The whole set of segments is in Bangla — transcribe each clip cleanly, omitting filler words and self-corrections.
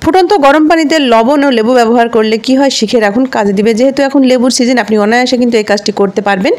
ফুটন্ত গরম পানিতে লবণ ও লেবু ব্যবহার করলে কি হয় শিখে রাখুন, কাজে দিবে। যেহেতু এখন লেবুর সিজন, আপনি অনায়াসে কিন্তু এই কাজটি করতে পারবেন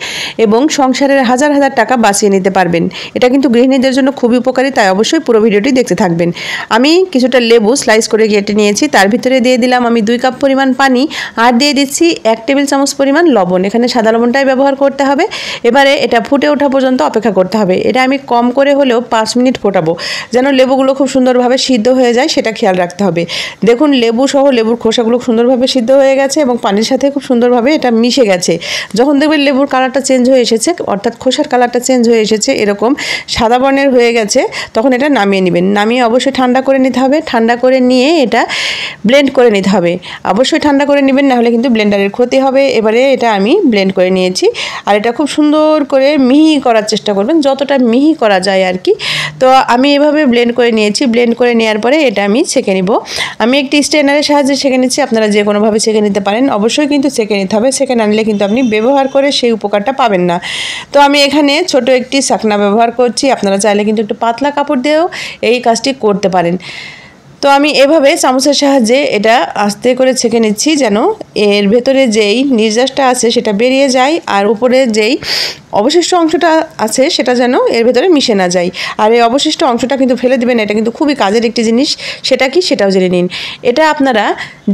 এবং সংসারের হাজার হাজার টাকা বাঁচিয়ে নিতে পারবেন। এটা কিন্তু গৃহিণীদের জন্য খুবই উপকারী, তাই অবশ্যই পুরো ভিডিওটি দেখতে থাকবেন। আমি কিছুটা লেবু স্লাইস করে কেটে নিয়েছি, তার ভিতরে দিয়ে দিলাম আমি 2 কাপ পরিমাণ পানি, আর দিয়ে দিচ্ছি 1 টেবিল চামচ পরিমাণ লবণ। এখানে সাদা লবণটাই ব্যবহার করতে হবে। এবারে এটা ফুটে ওঠা পর্যন্ত অপেক্ষা করতে হবে। এটা আমি কম করে হলেও 5 মিনিট ফোটাবো, যেন লেবুগুলো খুব সুন্দরভাবে সিদ্ধ হয়ে যায়, সেটা খেয়াল রাখতে হবে। দেখুন লেবু সহ লেবুর খোসাগুলো সুন্দরভাবে সিদ্ধ হয়ে গেছে এবং পানির সাথে খুব সুন্দরভাবে এটা মিশে গেছে। যখন দেখবেন লেবুর কালারটা চেঞ্জ হয়ে এসেছে, অর্থাৎ খোসার কালারটা চেঞ্জ হয়ে এসেছে, এরকম সাদা বর্ণের হয়ে গেছে, তখন এটা নামিয়ে নেবেন। নামিয়ে অবশ্যই ঠান্ডা করে নিতে হবে। ঠান্ডা করে নিয়ে এটা ব্লেন্ড করে নিতে হবে। অবশ্যই ঠান্ডা করে নেবেন, নাহলে কিন্তু ব্লেন্ডারের ক্ষতি হবে। এবারে এটা আমি ব্লেন্ড করে নিয়েছি, আর এটা খুব সুন্দর করে মিহি করার চেষ্টা করবেন, যতটা মিহি করা যায় আর কি। তো আমি এভাবে ব্লেন্ড করে নিয়েছি। ব্লেন্ড করে নেওয়ার পরে এটা আমি ছেঁকে নিব। আমি একটি স্ট্রেনারের সাহায্যে ছেঁকে নিচ্ছি, আপনারা যে কোনোভাবে ছেঁকে নিতে পারেন। অবশ্যই কিন্তু ছেঁকে নিতে হবে, ছেঁকে না নিলে কিন্তু আপনি ব্যবহার করে সেই উপকারটা পাবেন না। তো আমি এখানে ছোট একটি ছাকনা ব্যবহার করছি, আপনারা চাইলে কিন্তু একটু পাতলা কাপড় দিয়েও এই কাজটি করতে পারেন। তো আমি এভাবে চামচের সাহায্যে এটা আস্তে করে ছেঁকে নিচ্ছি, যেন এর ভেতরে যেই নির্যাসটা আছে সেটা বেরিয়ে যায়, আর উপরে যেই অবশিষ্ট অংশটা আছে সেটা যেন এর ভেতরে মিশে না যায়। আর এই অবশিষ্ট অংশটা কিন্তু ফেলে দিবেন, এটা কিন্তু খুবই কাজের একটি জিনিস। সেটা কি, সেটাও জেনে নিন। এটা আপনারা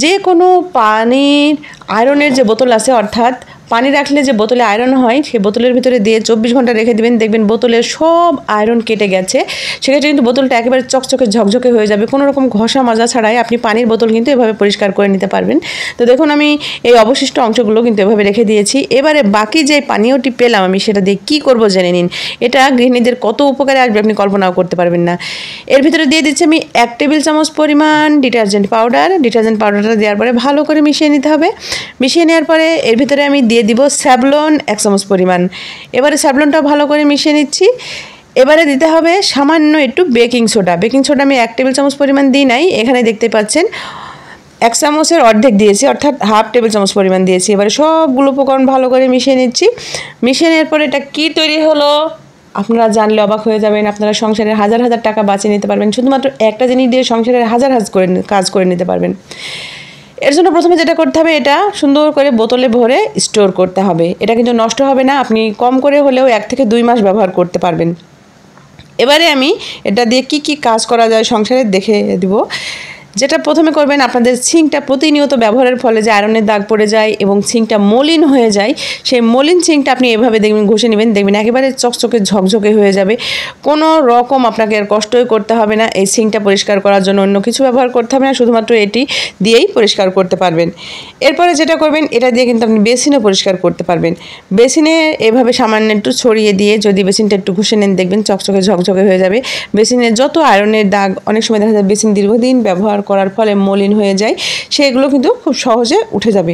যে কোনো পানির আয়রনের যে বোতল আছে, অর্থাৎ পানি রাখলে যে বোতলে আয়রন হয়, সেই বোতলের ভিতরে দিয়ে 24 ঘন্টা রেখে দিবেন। দেখবেন বোতলের সব আয়রন কেটে গেছে। সেক্ষেত্রে কিন্তু বোতলটা একেবারে চকচকে ঝকঝকে হয়ে যাবে। কোনো রকম ঘষা মাজা ছাড়াই আপনি পানির বোতল কিন্তু এভাবে পরিষ্কার করে নিতে পারবেন। তো দেখুন আমি এই অবশিষ্ট অংশগুলো কিন্তু এভাবে রেখে দিয়েছি। এবারে বাকি যে পানীয়টি পেলাম আমি, সেটা দিয়ে কী করব জেনে নিন। এটা গৃহিণীদের কত উপকারে আসবে আপনি কল্পনাও করতে পারবেন না। এর ভিতরে দিয়ে দিচ্ছি আমি 1 টেবিল চামচ পরিমাণ ডিটারজেন্ট পাউডার। ডিটারজেন্ট পাউডারটা দেওয়ার পরে ভালো করে মিশিয়ে নিতে হবে। মিশিয়ে নেওয়ার পরে এর ভিতরে আমি দিয়ে দিব স্যাভলন 1 চামচ পরিমাণ। এবারে স্যাভলনটা ভালো করে মিশিয়ে নিচ্ছি। এবারে দিতে হবে সামান্য একটু বেকিং সোডা। বেকিং সোডা আমি 1 টেবিল চামচ পরিমাণ দিই নাই, এখানে দেখতে পাচ্ছেন 1 চামচের অর্ধেক দিয়েছি, অর্থাৎ হাফ টেবিল চামচ পরিমাণ দিয়েছি। এবারে সবগুলো উপকরণ ভালো করে মিশিয়ে নিচ্ছি। মিশিয়ে নেওয়ার পরে এটা কী তৈরি হলো আপনারা জানলে অবাক হয়ে যাবেন। আপনারা সংসারের হাজার হাজার টাকা বাঁচিয়ে নিতে পারবেন, শুধুমাত্র একটা জিনিস দিয়ে সংসারের হাজার কাজ করে নিতে পারবেন। এর জন্য প্রথমে যেটা করতে হবে, এটা সুন্দর করে বোতলে ভরে স্টোর করতে হবে। এটা কিন্তু নষ্ট হবে না, আপনি কম করে হলেও 1 থেকে 2 মাস ব্যবহার করতে পারবেন। এবারে আমি এটা দিয়ে কি কি কাজ করা যায় সংসারে দেখে দিব। যেটা প্রথমে করবেন, আপনাদের সিঙ্কটা প্রতিনিয়ত ব্যবহারের ফলে যে আয়রনের দাগ পড়ে যায় এবং সিঙ্কটা মলিন হয়ে যায়, সেই মলিন সিঙ্কটা আপনি এভাবে দেখবেন ঘষে নেবেন, দেখবেন একেবারে চকচকে ঝকঝকে হয়ে যাবে। কোনো রকম আপনাকে আর কষ্টই করতে হবে না এই সিঙ্কটা পরিষ্কার করার জন্য। অন্য কিছু ব্যবহার করতে হবে না, শুধুমাত্র এটি দিয়েই পরিষ্কার করতে পারবেন। এরপরে যেটা করবেন, এটা দিয়ে কিন্তু আপনি বেসিনও পরিষ্কার করতে পারবেন। বেসিনে এভাবে সামান্য একটু ছড়িয়ে দিয়ে যদি বেসিনটা একটু ঘষে নেন, দেখবেন চকচকে ঝকঝকে হয়ে যাবে। বেসিনের যত আয়রনের দাগ, অনেক সময় দেখা যায় বেসিন দীর্ঘদিন ব্যবহার করার ফলে মলিন হয়ে যায়, সেগুলো কিন্তু খুব সহজে উঠে যাবে।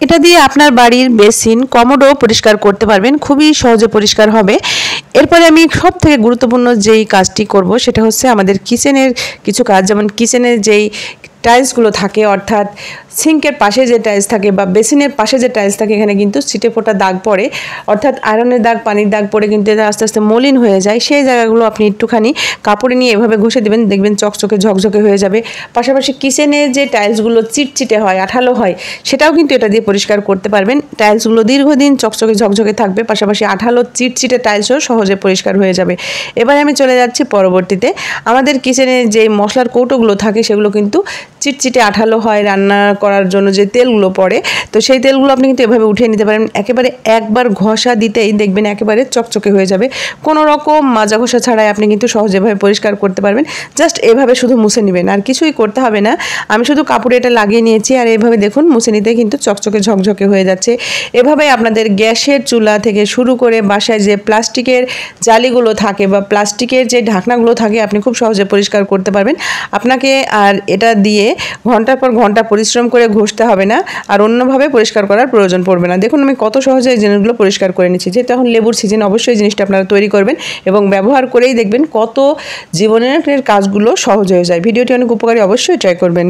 এটা দিয়ে আপনার বাড়ির বেসিন, কমোডও পরিষ্কার করতে পারবেন, খুবই সহজে পরিষ্কার হবে। এরপরে আমি সব থেকে গুরুত্বপূর্ণ যেই কাজটি করব, সেটা হচ্ছে আমাদের কিচেনের কিছু কাজ। যেমন কিচেনের যেই টাইলসগুলো থাকে, অর্থাৎ সিঙ্কের পাশে যে টাইলস থাকে বা বেসিনের পাশে যে টাইলস থাকে, এখানে কিন্তু ছিটে ফোটা দাগ পড়ে, অর্থাৎ আয়রনের দাগ, পানির দাগ পড়ে কিন্তু এটা আস্তে আস্তে মলিন হয়ে যায়। সেই জায়গাগুলো আপনি একটুখানি কাপড়ে নিয়ে এভাবে ঘষে দেবেন, দেখবেন চকচকে ঝকঝকে হয়ে যাবে। পাশাপাশি কিচেনের যে টাইলসগুলো চিটচিটে হয়, আঠালো হয়, সেটাও কিন্তু এটা দিয়ে পরিষ্কার করতে পারবেন। টাইলসগুলো দীর্ঘদিন চকচকে ঝকঝকে থাকবে, পাশাপাশি আঠালো চিটচিটে টাইলসও সহজে পরিষ্কার হয়ে যাবে। এবার আমি চলে যাচ্ছি পরবর্তীতে। আমাদের কিচেনের যে মশলার কৌটোগুলো থাকে, সেগুলো কিন্তু চিটচিটে আঠালো হয় রান্না করার জন্য যে তেলগুলো পড়ে, তো সেই তেলগুলো আপনি কিন্তু এভাবে উঠিয়ে নিতে পারেন। একেবারে একবার ঘষা দিতেই দেখবেন একেবারে চকচকে হয়ে যাবে। কোনো রকম মাজা ঘষা ছাড়াই আপনি কিন্তু সহজেভাবে পরিষ্কার করতে পারবেন। জাস্ট এভাবে শুধু মুছে নেবেন, আর কিছুই করতে হবে না। আমি শুধু কাপড়ে এটা লাগিয়ে নিয়েছি, আর এভাবে দেখুন মুছে নিতে কিন্তু চকচকে ঝকঝকে হয়ে যাচ্ছে। এভাবে আপনাদের গ্যাসের চুলা থেকে শুরু করে বাসায় যে প্লাস্টিকের জালিগুলো থাকে বা প্লাস্টিকের যে ঢাকনাগুলো থাকে, আপনি খুব সহজে পরিষ্কার করতে পারবেন। আপনাকে আর এটা দিয়ে ঘন্টার পর ঘন্টা পরিশ্রম করে ঘষতে হবে না, আর অন্যভাবে পরিষ্কার করার প্রয়োজন পড়বে না। দেখুন আমি কত সহজে এই জিনিসগুলো পরিষ্কার করে নিচ্ছি। যেহেতু এখন লেবুর সিজন, অবশ্যই জিনিসটা আপনারা তৈরি করবেন এবং ব্যবহার করেই দেখবেন কত জীবনের কাজগুলো সহজ হয়ে যায়। ভিডিওটি অনেক উপকারী, অবশ্যই ট্রাই করবেন।